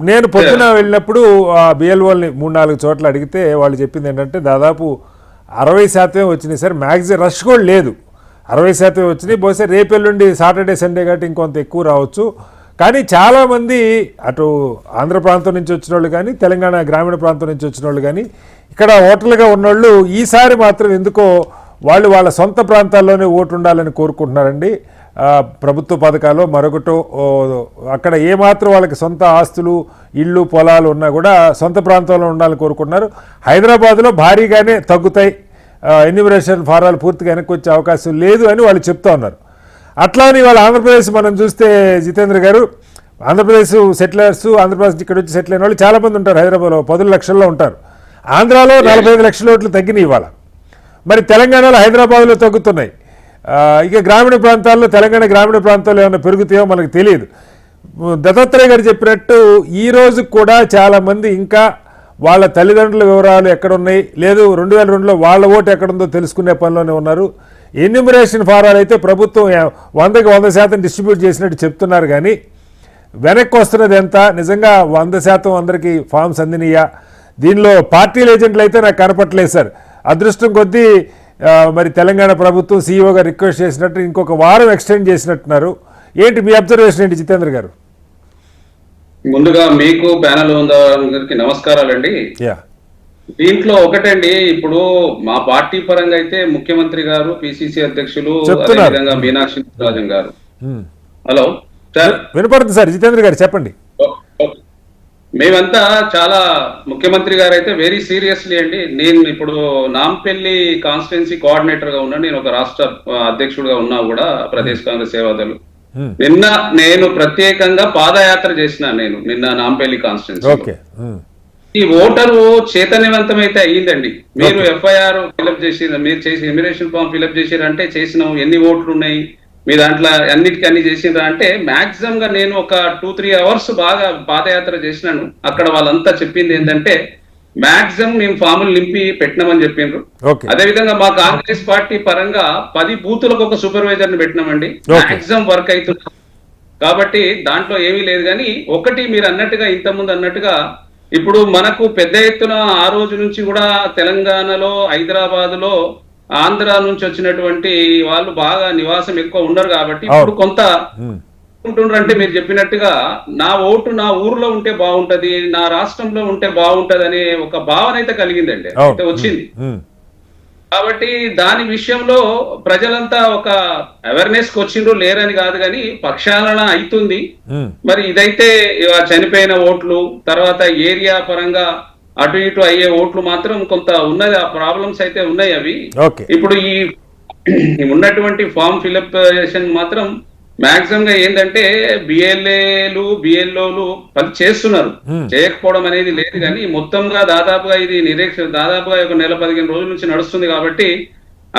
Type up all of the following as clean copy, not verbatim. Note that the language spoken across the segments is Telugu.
నేను పొద్దున వెళ్ళినప్పుడు ఆ బిఎల్ఓల్ని 3-4 చోట్ల అడిగితే వాళ్ళు చెప్పింది ఏంటంటే దాదాపు 60% వచ్చినాయి సార్. మ్యాక్సిమం రష్ కూడా లేదు, 60% వచ్చినాయి. బహుశా రేపెల్లుండి సాటర్డే సండే కాబట్టి ఇంకొంత ఎక్కువ రావచ్చు. కానీ చాలామంది అటు ఆంధ్ర ప్రాంతం నుంచి వచ్చిన వాళ్ళు కానీ తెలంగాణ గ్రామీణ ప్రాంతం నుంచి వచ్చిన వాళ్ళు కానీ ఇక్కడ ఓటర్లుగా ఉన్నోళ్ళు ఈసారి మాత్రం ఎందుకో వాళ్ళు వాళ్ళ సొంత ప్రాంతాల్లోనే ఓటు ఉండాలని కోరుకుంటున్నారండి. ప్రభుత్వ పథకాలు మరొకటో అక్కడ ఏమాత్రం వాళ్ళకి సొంత ఆస్తులు ఇళ్ళు పొలాలు ఉన్నా కూడా సొంత ప్రాంతంలో ఉండాలని కోరుకుంటున్నారు. హైదరాబాద్లో భారీగానే తగ్గుతాయి, ఎన్యూమరేషన్ ఫారాలు పూర్తిగా వెనక్కి వచ్చే అవకాశం లేదు అని వాళ్ళు చెప్తా ఉన్నారు. అట్లా అని వాళ్ళ ఆంధ్రప్రదేశ్ మనం చూస్తే జితేంద్ర గారు, ఆంధ్రప్రదేశ్ సెటిలర్స్, ఆంధ్రప్రదేశ్ ఇక్కడ వచ్చి సెటిల్ అయిన వాళ్ళు చాలామంది ఉంటారు. హైదరాబాద్లో 10 లక్షల్లో ఉంటారు. ఆంధ్రాలో 45 లక్షల ఓట్లు తగ్గినాయి ఇవాళ. మరి తెలంగాణలో హైదరాబాద్లో తగ్గుతున్నాయి. ఇక గ్రామీణ ప్రాంతాల్లో తెలంగాణ గ్రామీణ ప్రాంతాల్లో ఏమైనా పెరుగుతాయో మనకు తెలియదు. దత్తాత్రేయ గారు చెప్పినట్టు ఈ రోజు కూడా చాలామంది ఇంకా వాళ్ళ తల్లిదండ్రుల వివరాలు ఎక్కడున్నాయి, లేదు 2002లో వాళ్ళ ఓటు ఎక్కడుందో తెలుసుకునే పనిలోనే ఉన్నారు. ఎన్యూమరేషన్ ఫారాలు అయితే ప్రభుత్వం 100కి 100% డిస్ట్రిబ్యూట్ చేసినట్టు చెప్తున్నారు. కానీ వెనక్కి వస్తున్నది ఎంత, నిజంగా 100% అందరికీ ఫామ్స్ అందినయా? దీనిలో పార్టీల ఏజెంట్లు అయితే నాకు కనపట్లేదు సార్. అదృష్టం కొద్దీ మరి తెలంగాణ ప్రభుత్వం సీఈఓగా రిక్వెస్ట్ చేసినట్టు ఇంకొక వారం ఎక్స్టెండ్ చేసినట్టున్నారు. ఏంటి మీ అబ్జర్వేషన్ ఏంటి జితేంద్ర గారు? ముందుగా మీకు ప్యానల్ అందరికి నమస్కారాలండి. దీంట్లో ఒకటండి, ఇప్పుడు మా పార్టీ పరంగా అయితే ముఖ్యమంత్రి గారు, పిసిసి అధ్యక్షులు, అదేవిధంగా మీనాక్షి రాజన్ గారు. హలో సార్, వినపడుతుంది సార్. జితేంద్ర గారు చెప్పండి. మేమంతా చాలా, ముఖ్యమంత్రి గారు అయితే వెరీ సీరియస్లీ అండి. నేను ఇప్పుడు నాంపల్లి కాన్స్టిట్యున్సీ కోఆర్డినేటర్ గా ఉన్నా, నేను ఒక రాష్ట్ర అధ్యక్షుడిగా ఉన్నా కూడా ప్రదేశ్ కాంగ్రెస్ సేవాదళు. నిన్న నేను ప్రత్యేకంగా పాదయాత్ర చేసిన, నిన్న నాంపల్లి కాన్స్టిట్యున్సీ. ఈ ఓటరు చైతన్యవంతమైతే అయ్యిందండి. మీరు ఎఫ్ఐఆర్ ఫిలప్ చేసి, మీరు చేసి ఎమిరేషన్ ఫామ్ ఫిలప్ చేసిరంటే చేసినాం, ఎన్ని ఓట్లు ఉన్నాయి మీ దాంట్లో, అన్నిటికీ అన్ని చేసిండ్రా అంటే మాక్సిమం గా నేను ఒక 2-3 అవర్స్ బాగా పాదయాత్ర చేసినాను. అక్కడ వాళ్ళంతా చెప్పింది ఏంటంటే మాక్సిమం మేము ఫాములు నింపి పెట్టినామని చెప్పిండ్రు. అదేవిధంగా మా కాంగ్రెస్ పార్టీ పరంగా 10 బూతులకు ఒక సూపర్వైజర్ ని పెట్టినామండి. మాక్సిమం వర్క్ అవుతుంది కాబట్టి దాంట్లో ఏమీ లేదు. కానీ ఒకటి మీరు అన్నట్టుగా, ఇంతకుముందు అన్నట్టుగా, ఇప్పుడు మనకు పెద్ద ఎత్తున ఆ రోజు నుంచి కూడా తెలంగాణలో, హైదరాబాద్ లో, ఆంధ్ర నుంచి వచ్చినటువంటి వాళ్ళు బాగా నివాసం ఎక్కువ ఉండరు కాబట్టి ఇప్పుడు కొంత ఉంటుండ్రంటే మీరు చెప్పినట్టుగా నా ఓటు నా ఊర్లో ఉంటే బాగుంటది, నా రాష్ట్రంలో ఉంటే బాగుంటది అనే ఒక భావన అయితే కలిగిందండి, అయితే వచ్చింది. కాబట్టి దాని విషయంలో ప్రజలంతా ఒక అవేర్నెస్ కి వచ్చిండ్రు, లేరని కాదు కానీ ప్రక్షాళన అవుతుంది. మరి ఇదైతే చనిపోయిన ఓట్లు, తర్వాత ఏరియా పరంగా అటు ఇటు అయ్యే ఓట్లు మాత్రం కొంత ఉన్నది, ఆ ప్రాబ్లమ్స్ అయితే ఉన్నాయి. అవి ఇప్పుడు ఈ ఉన్నటువంటి ఫామ్ ఫిలప్ మాత్రం మాక్సిమం గా ఏంటంటే బిఎల్ఏలు బిఎల్ఓలు పని చేస్తున్నారు, చేయకపోవడం అనేది లేదు. కానీ మొత్తంగా దాదాపుగా ఇది దాదాపుగా ఒక 1-15 రోజుల నుంచి నడుస్తుంది కాబట్టి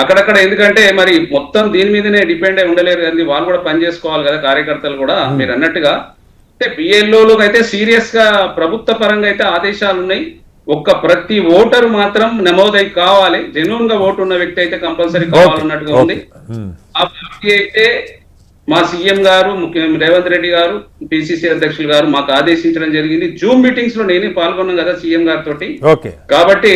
అక్కడక్కడ, ఎందుకంటే మరి మొత్తం దీని మీదనే డిపెండ్ అయి ఉండలేరు కానీ వాళ్ళు కూడా పని చేసుకోవాలి కదా, కార్యకర్తలు కూడా. మీరు అన్నట్టుగా అంటే బిఎల్ఓలు అయితే సీరియస్ గా ప్రభుత్వ పరంగా అయితే ఆదేశాలు ఉన్నాయి. ప్రతి ఓటరు మాత్రం నమోదై కావాలి, జెన్యూన్ గా ఓటు ఉన్న వ్యక్తి అయితే కంపల్సరీ కావాలన్నట్టుగా ఉంది. ఆ పార్టీ అయితే మా సీఎం గారు, రేవంత్ రెడ్డి గారు, పిసిసి అధ్యక్షులు గారు మాకు ఆదేశించడం జరిగింది. జూమ్ మీటింగ్స్ లో నేనే పాల్గొన్నాను కదా సీఎం గారితో. కాబట్టి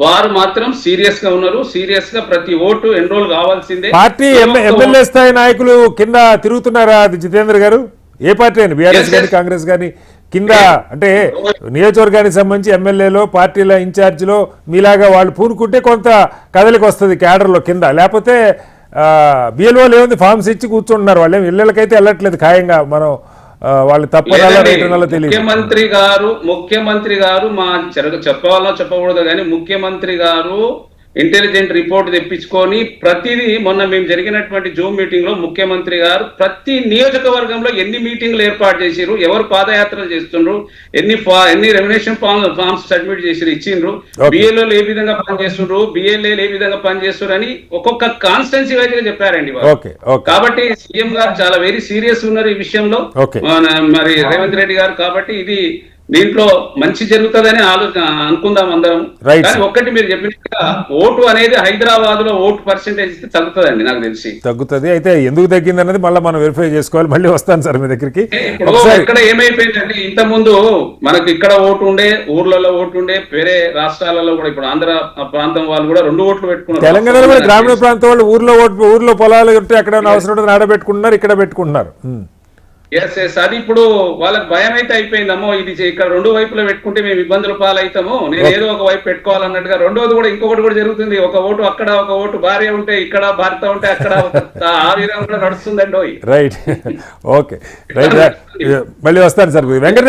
వారు మాత్రం సీరియస్ గా ఉన్నారు. సీరియస్ గా ప్రతి ఓటు ఎన్రోల్ కావాల్సిందే. పార్టీ ఎమ్మెల్యే స్థాయి నాయకులు కింద తిరుగుతున్నారా జితేంద్ర గారు? ఏ పార్టీ అయినా, బీఆర్ఎస్ కానీ కాంగ్రెస్ కానీ కింద, అంటే నియోజకవర్గానికి సంబంధించి ఎమ్మెల్యేలో, పార్టీల ఇన్ఛార్జిలో మీలాగా వాళ్ళు పూనుకుంటే కొంత కదలికి వస్తుంది క్యాడర్లో కింద. లేకపోతే బిఎల్ఓలు ఏముంది, ఫామ్స్ ఇచ్చి కూర్చుంటున్నారు, వాళ్ళు ఇళ్ళకైతే వెళ్ళట్లేదు ఖాయంగా. మనం వాళ్ళు తప్పదాలో తెలియదు. ముఖ్యమంత్రి గారు మా చెప్పవాలో చెప్పకూడదు కానీ ముఖ్యమంత్రి గారు ఇంటెలిజెంట్ రిపోర్ట్ తెప్పించుకొని ప్రతిదీ, మొన్న మేము జరిగినటువంటి జూమ్ మీటింగ్ లో ముఖ్యమంత్రి గారు ప్రతి నియోజకవర్గంలో ఎన్ని మీటింగ్లు ఏర్పాటు చేసిరు, ఎవరు పాదయాత్రలు చేస్తుండ్రు, ఎన్ని రెమ్యునేషన్ ఫామ్స్ సబ్మిట్ చేసిరు, ఇచ్చిండ్రు, బిఎల్ఓలు ఏ విధంగా పనిచేస్తుండ్రు, బిఎల్ఏలు ఏ విధంగా పనిచేస్తున్నారు అని ఒక్కొక్క కాన్స్టిట్యున్సీ వైజ్ గా చెప్పారండి. కాబట్టి సీఎం గారు చాలా వెరీ సీరియస్ ఉన్నారు ఈ విషయంలో, మరి రేవంత్ రెడ్డి గారు. కాబట్టి ఇది దీంట్లో మంచి జరుగుతుందని అనుకుందాం అందరం. Right, కానీ sir. ఒక్కటి మీరు చెప్పినట్టుగా ఓటు అనేది హైదరాబాద్ లో ఓటు పర్సెంటేజ్ తగ్గుతుందండి నాకు తెలిసి. తగ్గుతుంది. అయితే ఎందుకు తగ్గింది అనేది మళ్ళీ మనం వెరిఫై చేసుకోవాలి. మళ్ళీ వస్తాను సార్ మీ దగ్గరికి. ఇప్పుడు ఒకసారి ఇక్కడ ఏమైపోయిందంటే ఇంత ముందు మనకు ఇక్కడ ఓటు ఉండే, ఊర్లలో ఓటు ఉండే, వేరే రాష్ట్రాలలో కూడా ఇప్పుడు ఆంధ్ర ప్రాంతం వాళ్ళు కూడా 2 ఓట్లు పెట్టుకున్నారు. తెలంగాణలో కూడా గ్రామీణ ప్రాంతం వాళ్ళు ఊర్లో పొలాలు ఉంటే ఎక్కడ అవసరం ఉంటుంది ఆడబెట్టుకుంటున్నారు, ఇక్కడ పెట్టుకుంటున్నారు. ఎస్ ఎస్ అది ఇప్పుడు వాళ్ళకి భయం అయితే అయిపోయిందమ్మో, ఇది ఇక్కడ 2 వైపులో పెట్టుకుంటే మేము ఇబ్బందుల పాలవుతాము, నేను ఏదో ఒక వైపు పెట్టుకోవాలన్నట్టుగా. రెండోది కూడా ఇంకొకటి కూడా జరుగుతుంది, ఒక ఓటు అక్కడ, ఒక ఓటు భార్య ఉంటే ఇక్కడ, భర్త ఉంటే అక్కడ, ఆ విధంగా కూడా నడుస్తుందండి. Right, okay, right. మళ్ళీ వస్తాను సార్. వెంకట